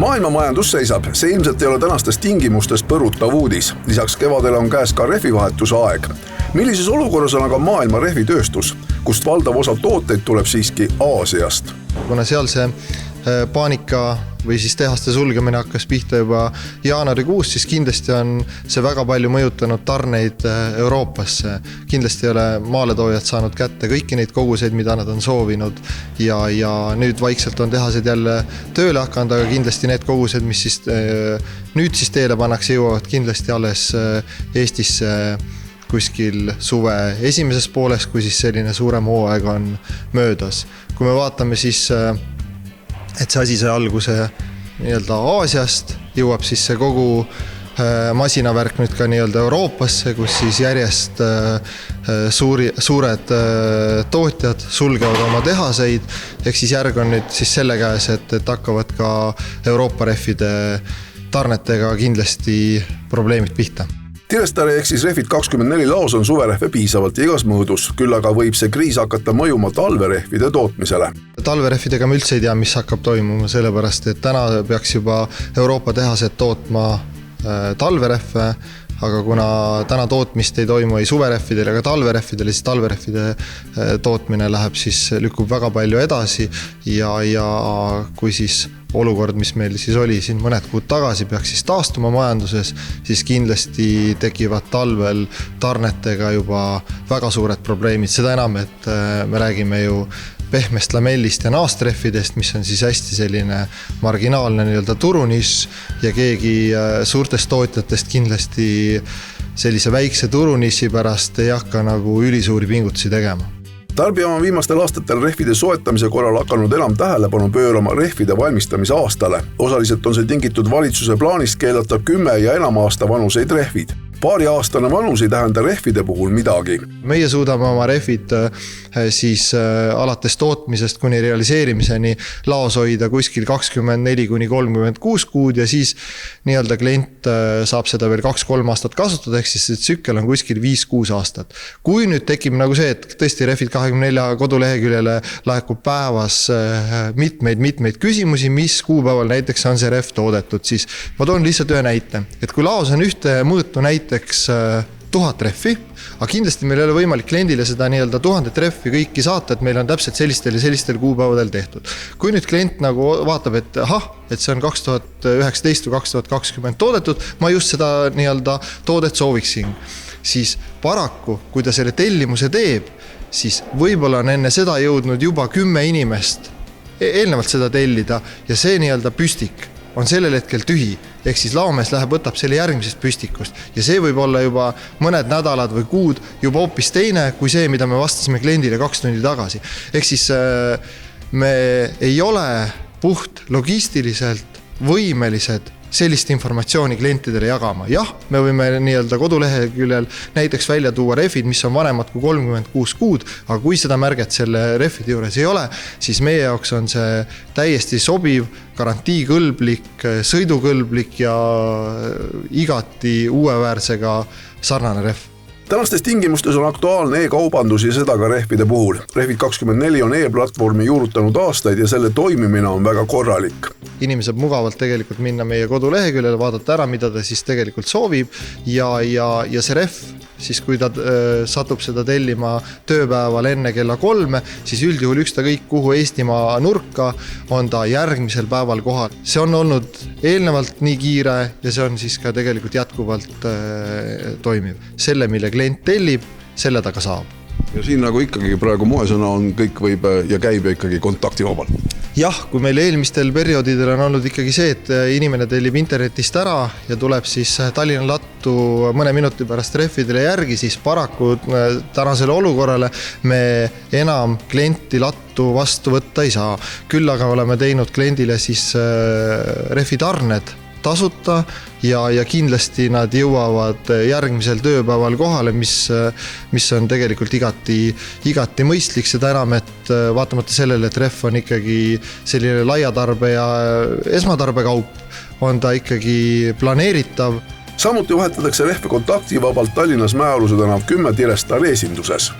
Maailma majandus seisab, see ilmselt ei ole tänastes tingimustes põrutav uudis. Lisaks kevadele on käes ka rehvivahetuse aeg. Millises olukorras on aga maailma rehvitööstus, kust valdav osa tooteid tuleb siiski Aasiast? Kuna seal see paanika või siis tehaste sulgemine hakkas pihta juba jaanuarikuus, siis kindlasti on see väga palju mõjutanud tarneid Euroopasse. Kindlasti ei ole maaletoojad saanud kätte kõiki neid koguseid, mida nad on soovinud ja nüüd vaikselt on tehased jälle tööle hakanud, aga kindlasti need kogused, mis siis nüüd siis teele pannakse, jõuavad kindlasti alles Eestisse kuskil suve esimeses pooles, kui siis selline suurem hooaeg on möödas. Kui me vaatame siis et see asi sai alguse nii-öelda Aasiast, jõuab siis see kogu masinavärk nüüd ka nii-öelda Euroopasse, kus siis järjest suured tootjad sulgevad oma tehaseid, ehk siis järg on nüüd siis selle käes, et hakkavad ka Euroopa rehvide tarnetega kindlasti probleemid pihta. Tirestari ehk siis Rehvid 24 laos on suverehve piisavalt igas mõõdus, küll aga võib see kriis hakata mõjuma talverehvide tootmisele. Talverehvidega me üldse ei tea, mis hakkab toimuma, sellepärast et täna peaks juba Euroopa tehased tootma talverehve, aga kuna täna tootmist ei toimu ei suverehvidele ega talverehvidele, siis talverehvide tootmine läheb siis, lükkub väga palju edasi ja kui siis olukord, mis meil siis oli siin mõned kuud tagasi, peaks siis taastuma majanduses, siis kindlasti tekivad talvel tarnetega juba väga suured probleemid. Seda enam, et me räägime ju pehmest lamellist ja naastrehvidest, mis on siis hästi selline marginaalne nii-öelda turuniš ja keegi suurtest tootjatest kindlasti sellise väikse turuniši pärast ei hakka nagu ülisuuri pingutusi tegema. Tarbija on viimastel aastatel rehvide soetamise korral hakanud enam tähelepanu pöörama rehvide valmistamise aastale. Osaliselt on see tingitud valitsuse plaanist keelata 10 ja enam aasta vanuseid rehvid. Paari aastane vanus ei tähenda rehvide puhul midagi. Meie suudame oma rehvid siis alates tootmisest kuni realiseerimiseni laos hoida kuskil 24–36 kuud ja siis nii-öelda klient saab seda veel 2-3 aastat kasutada, ehk siis see tsükkel on kuskil 5-6 aastat. Kui nüüd tekib nagu see, et tõesti Rehvid 24 koduleheküljele laekub päevas mitmeid küsimusi, mis kuupäeval näiteks on see rehv toodetud, siis ma toon lihtsalt ühe näite, et kui laos on ühte mõõtu näiteks 1000 rehvi, aga kindlasti meil ei ole võimalik kliendile seda nii-öelda 1000 rehvi kõiki saata, et meil on täpselt sellistel ja sellistel kuupäevadel tehtud. Kui nüüd klient nagu vaatab, et see on 2019 või 2020 toodetud, ma just seda nii-öelda toodet sooviksin, siis paraku, kui ta selle tellimuse teeb, siis võib-olla on enne seda jõudnud juba 10 inimest eelnevalt seda tellida ja see nii-öelda püstik on sellel hetkel tühi, ehk siis laomees võtab selle järgmisest püstikust ja see võib olla juba mõned nädalad või kuud juba hoopis teine kui see, mida me vastasime kliendile 2 tundi tagasi. Ehk siis me ei ole puht logistiliselt võimelised sellist informatsiooni klientidele jagama. Jah, me võime nii-öelda koduleheküljel näiteks välja tuua rehvid, mis on vanemad kui 36 kuud, aga kui seda märget selle rehvide juures ei ole, siis meie jaoks on see täiesti sobiv, garantiikõlblik, sõidukõlblik ja igati uueväärsega sarnane rehv. Tänastes tingimustes on aktuaalne e-kaubandus ja seda ka rehvide puhul. Rehvid 24 on e-platvormi juurutanud aastaid ja selle toimimine on väga korralik. Inimene saab mugavalt tegelikult minna meie koduleheküljele, vaadata ära, mida ta siis tegelikult soovib ja see rehv, siis kui ta satub seda tellima tööpäeval enne kella 3, siis üldjuhul ükskõik kuhu Eestimaa nurka on ta järgmisel päeval kohal. See on olnud eelnevalt nii kiire ja see on siis ka tegelikult jätkuvalt toimiv. Selle, mille klient tellib, selle ta ka saab. Ja siin nagu ikkagi praegu moesõna on kõik võib ja käib ikkagi kontaktivabal. Jah, kui meil eelmistel perioodidel on olnud ikkagi see, et inimene tellib internetist ära ja tuleb siis Tallinna lattu mõne minuti pärast rehvidele järgi, siis paraku tänasele olukorrale me enam klienti lattu vastu võtta ei saa. Küll aga oleme teinud kliendile siis rehvitarned tasuta ja kindlasti nad jõuavad järgmisel tööpäeval kohale, mis on tegelikult igati mõistlik, seda enam, et vaatamata sellele, et rehv on ikkagi selline laiatarbe ja esmatarbekaup, on ta ikkagi planeeritav. Samuti vahetatakse rehve kontaktivabalt Tallinnas Mäealuse tänav 10 Tirestari esinduses.